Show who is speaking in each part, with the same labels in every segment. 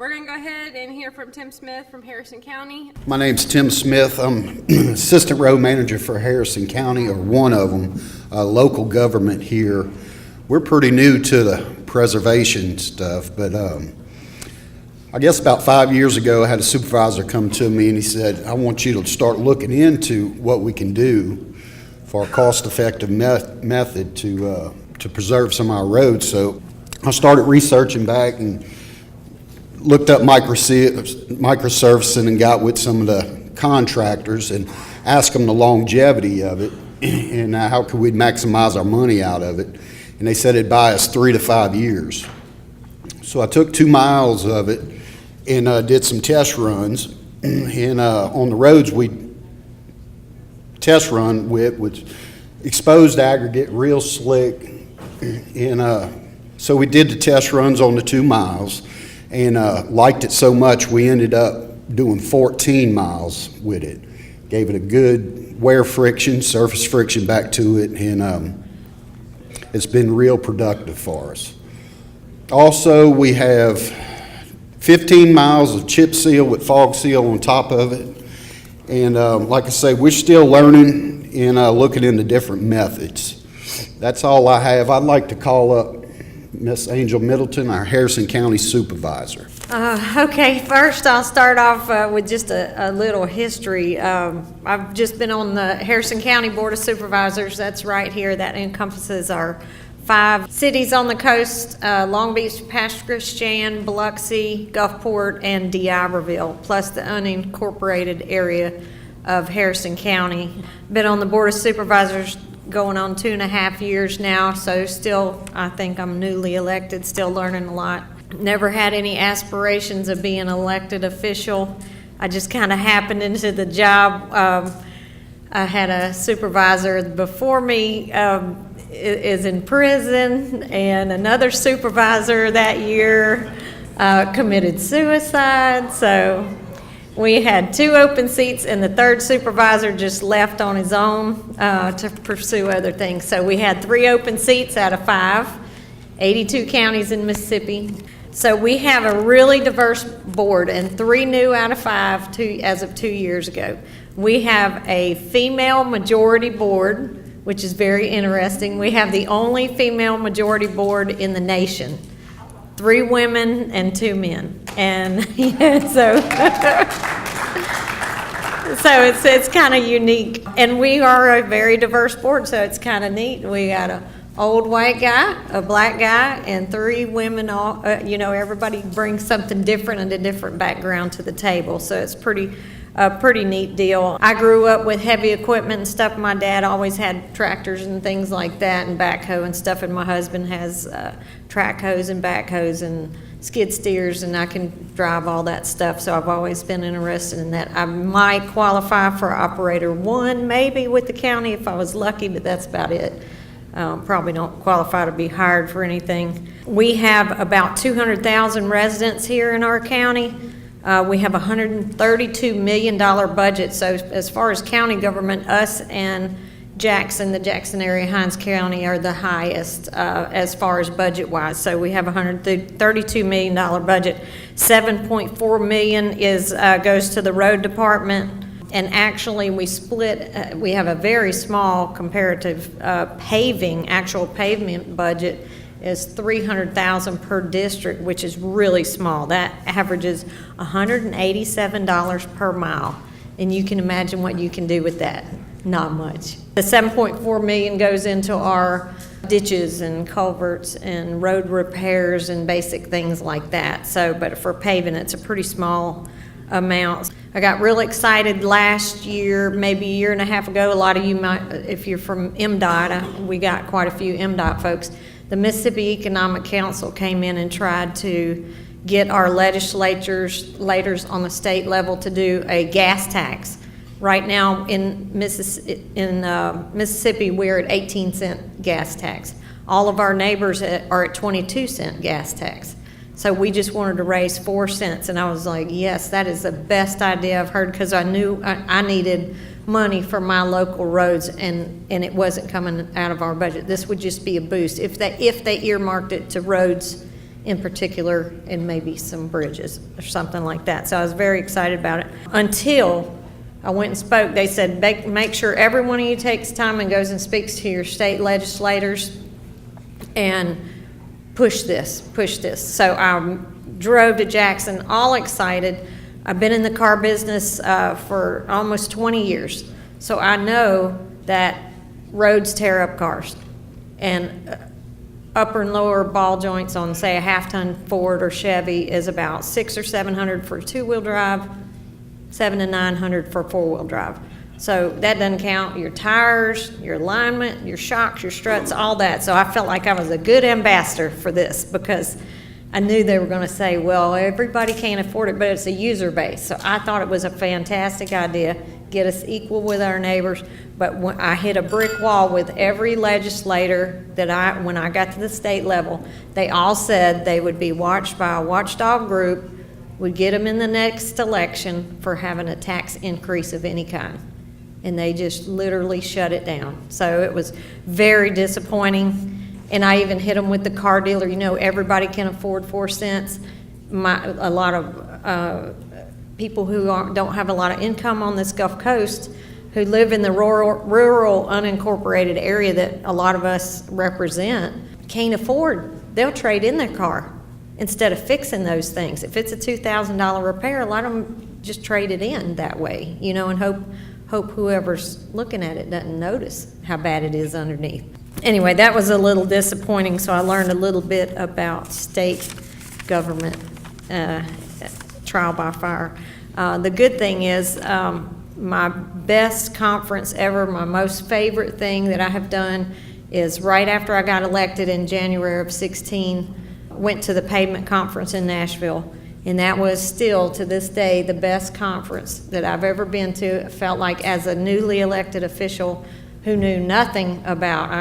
Speaker 1: We're going to go ahead and hear from Tim Smith from Harrison County.
Speaker 2: My name's Tim Smith. I'm Assistant Road Manager for Harrison County, or one of them, local government here. We're pretty new to the preservation stuff, but I guess about 5 years ago I had a supervisor come to me and he said, I want you to start looking into what we can do for a cost-effective method to preserve some of our roads. So I started researching back and looked up microservicing and got with some of the contractors and asked them the longevity of it and how could we maximize our money out of it. And they said it'd buy us 3 to 5 years. So I took 2 miles of it and did some test runs. And on the roads we test run with was exposed aggregate, real slick. And so we did the test runs on the 2 miles. And liked it so much we ended up doing 14 miles with it. Gave it a good wear friction, surface friction back to it, and it's been real productive for us. Also, we have 15 miles of chip seal with fog seal on top of it. And like I say, we're still learning and looking into different methods. That's all I have. I'd like to call up Miss Angel Middleton, our Harrison County Supervisor.
Speaker 3: Okay, first I'll start off with just a little history. I've just been on the Harrison County Board of Supervisors. That's right here. That encompasses our 5 cities on the coast, Long Beach, Pass Christian, Biloxi, Gulfport, and D'Iberville, plus the unincorporated area of Harrison County. Been on the Board of Supervisors going on 2.5 years now, so still, I think I'm newly elected, still learning a lot. Never had any aspirations of being an elected official. I just kind of happened into the job. I had a supervisor before me is in prison, and another supervisor that year committed suicide, so we had 2 open seats, and the 3rd supervisor just left on his own to pursue other things. So we had 3 open seats out of 5, 82 counties in Mississippi. So we have a really diverse board, and 3 new out of 5 as of 2 years ago. We have a female majority board, which is very interesting. We have the only female majority board in the nation. 3 women and 2 men, and yeah, so it's kind of unique, and we are a very diverse board, so it's kind of neat. We got an old white guy, a black guy, and 3 women. All everybody brings something different and a different background to the table, so it's a pretty neat deal. I grew up with heavy equipment and stuff. My dad always had tractors and things like that, and backhoe and stuff, and my husband has track hoes and backhoes and skid steers, and I can drive all that stuff, so I've always been interested in that. I might qualify for operator 1 maybe with the county if I was lucky, but that's about it. Probably don't qualify to be hired for anything. We have about 200,000 residents here in our county. We have a $132 million budget, so as far as county government, us and the Jackson area, Hinds County, are the highest as far as budget-wise. So we have a $132 million budget. $7.4 million goes to the road department, and actually we split. We have a very small comparative actual pavement budget is $300,000 per district, which is really small. That averages $187 per mile, and you can imagine what you can do with that. Not much. The $7.4 million goes into our ditches and culverts and road repairs and basic things like that. So, but for paving, it's a pretty small amount. I got real excited last year, maybe a year and a half ago. A lot of you might, if you're from MDOT, we got quite a few MDOT folks. The Mississippi Economic Council came in and tried to get our legislators on the state level to do a gas tax. Right now in Mississippi, we're at 18-cent gas tax. All of our neighbors are at 22-cent gas tax. So we just wanted to raise 4 cents, and I was like, yes, that is the best idea I've heard, because I knew I needed money for my local roads, and it wasn't coming out of our budget. This would just be a boost if they earmarked it to roads in particular, and maybe some bridges or something like that. So I was very excited about it until I went and spoke. They said, make sure every one of you takes time and goes and speaks to your state legislators and push this. So I drove to Jackson all excited. I've been in the car business for almost 20 years. So I know that roads tear up cars. And upper and lower ball joints on, say, a half-ton Ford or Chevy is about $600 or $700 for two-wheel drive, $700 to $900 for four-wheel drive. So that doesn't count your tires, your alignment, your shocks, your struts, all that. So I felt like I was a good ambassador for this because I knew they were going to say, well, everybody can't afford it, but it's a user base. So I thought it was a fantastic idea, get us equal with our neighbors. But when I hit a brick wall with every legislator that when I got to the state level, they all said they would be watched by a watchdog group, would get them in the next election for having a tax increase of any kind. And they just literally shut it down. So it was very disappointing. And I even hit them with the car dealer. You know, everybody can afford 4 cents. A lot of people who don't have a lot of income on this Gulf Coast, who live in the rural unincorporated area that a lot of us represent, can't afford. They'll trade in their car instead of fixing those things. If it's a $2,000 repair, a lot of them just trade it in that way, you know, and hope whoever's looking at it doesn't notice how bad it is underneath. Anyway, that was a little disappointing, so I learned a little bit about state government trial by fire. The good thing is my best conference ever, my most favorite thing that I have done is right after I got elected in January of 16, went to the Pavement conference in Nashville. And that was still, to this day, the best conference that I've ever been to. It felt like, as a newly elected official who knew nothing about,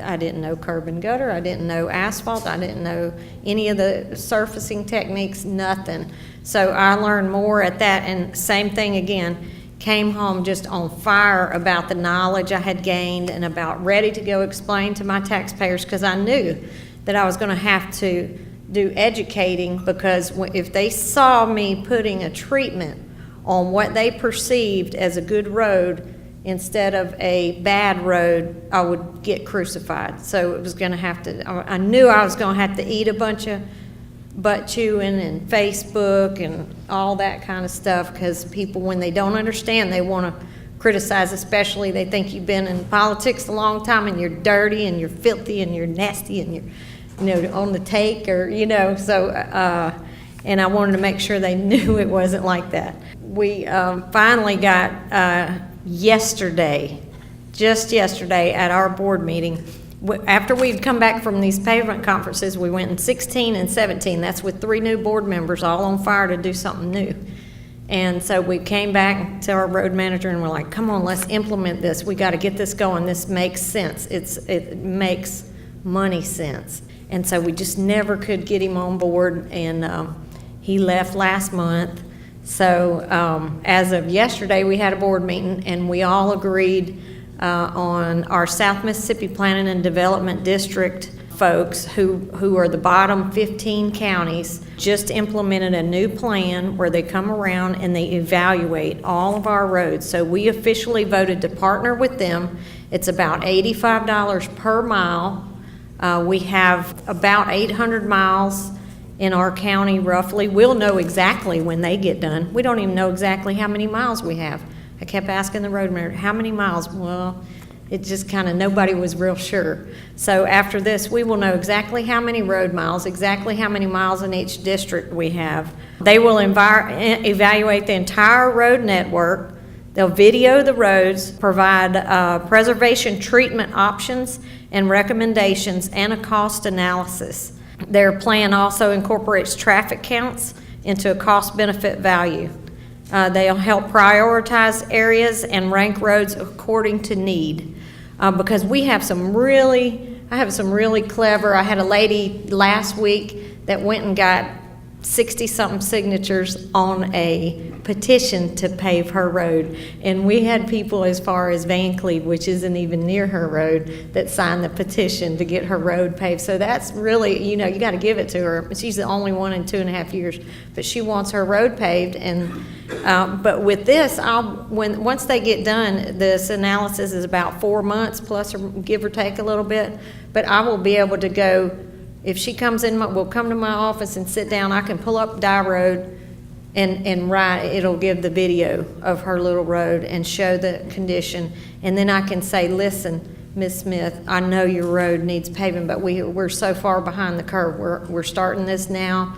Speaker 3: I didn't know curb and gutter, I didn't know asphalt, I didn't know any of the surfacing techniques, nothing. So I learned more at that, and same thing again, came home just on fire about the knowledge I had gained and about ready to go explain to my taxpayers, because I knew that I was going to have to do educating, because if they saw me putting a treatment on what they perceived as a good road instead of a bad road, I would get crucified. So it was going to have to, I knew I was going to have to eat a bunch of butt chewing and Facebook and all that kind of stuff, because people, when they don't understand, they want to criticize, especially they think you've been in politics a long time and you're dirty and you're filthy and you're nasty and you're, you know, on the take, or, you know, so, and I wanted to make sure they knew it wasn't like that. We finally got just yesterday at our board meeting, after we'd come back from these pavement conferences, we went in 16 and 17. That's with 3 new board members all on fire to do something new. And so we came back to our road manager and we're like, come on, let's implement this. We got to get this going. This makes sense. It makes money sense. And so we just never could get him on board, and he left last month. So as of yesterday, we had a board meeting, and we all agreed on our South Mississippi Planning and Development District folks, who are the bottom 15 counties, just implemented a new plan where they come around and they evaluate all of our roads. So we officially voted to partner with them. It's about $85 per mile. We have about 800 miles in our county, roughly. We'll know exactly when they get done. We don't even know exactly how many miles we have. I kept asking the road manager, how many miles? Well, it just kind of, nobody was real sure. So after this, we will know exactly how many road miles, exactly how many miles in each district we have. They will evaluate the entire road network. They'll video the roads, provide preservation treatment options and recommendations, and a cost analysis. Their plan also incorporates traffic counts into a cost-benefit value. They'll help prioritize areas and rank roads according to need. Because I have some really clever, I had a lady last week that went and got 60-something signatures on a petition to pave her road. And we had people as far as Van Cleve, which isn't even near her road, that signed the petition to get her road paved. So that's really, you know, you got to give it to her. She's the only one in 2.5 years, but she wants her road paved. And but with this, once they get done, this analysis is about 4 months plus, or give or take a little bit. But I will be able to go. If she comes in, we'll come to my office and sit down. I can pull up Dye Road and write. It'll give the video of her little road and show the condition. And then I can say, listen, Ms. Smith, I know your road needs paving, but we're so far behind the curve. We're starting this now,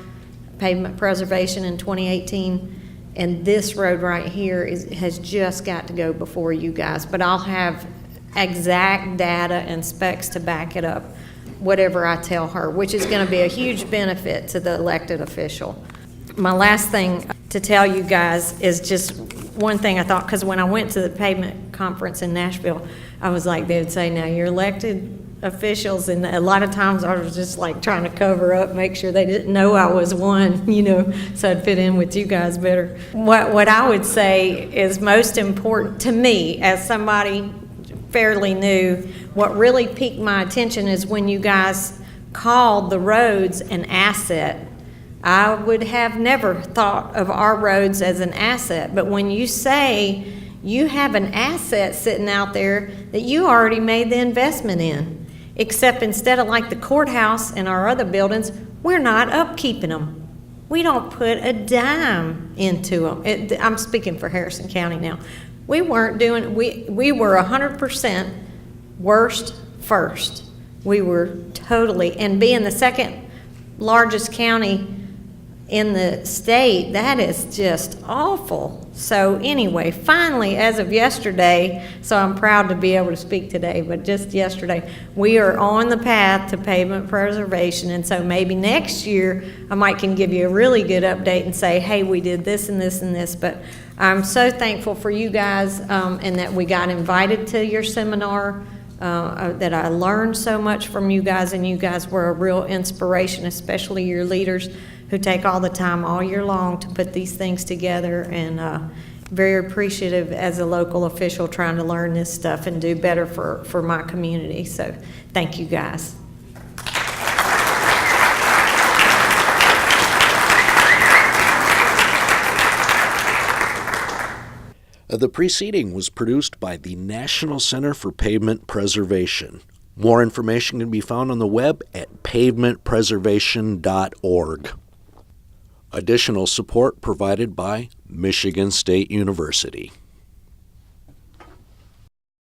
Speaker 3: pavement preservation in 2018. And this road right here has just got to go before you guys. But I'll have exact data and specs to back it up, whatever I tell her, which is going to be a huge benefit to the elected official. My last thing to tell you guys is just one thing I thought, because when I went to the pavement conference in Nashville, I was like, they would say, now you're elected officials, and a lot of times I was just like trying to cover up, make sure they didn't know I was one, you know, so I'd fit in with you guys better. What I would say is most important to me as somebody fairly new, what really piqued my attention is when you guys called the roads an asset. I would have never thought of our roads as an asset, but when you say you have an asset sitting out there that you already made the investment in, except instead of like the courthouse and our other buildings, we're not upkeeping them. We don't put a dime into them. I'm speaking for Harrison County now. We weren't doing, we were 100% worst first. We were totally, and being the second largest county in the state, that is just awful. So anyway, finally, as of yesterday, so I'm proud to be able to speak today, but just yesterday, we are on the path to pavement preservation, and so maybe next year I might can give you a really good update and say, hey, we did this and this and this, but I'm so thankful for you guys and that we got invited to your seminar, that I learned so much from you guys, and you guys were a real inspiration, especially your leaders who take all the time all year long to put these things together, and very appreciative as a local official trying to learn this stuff and do better for my community. So thank you guys.
Speaker 4: The preceding was produced by the National Center for Pavement Preservation. More information can be found on the web at pavementpreservation.org. Additional support provided by Michigan State University.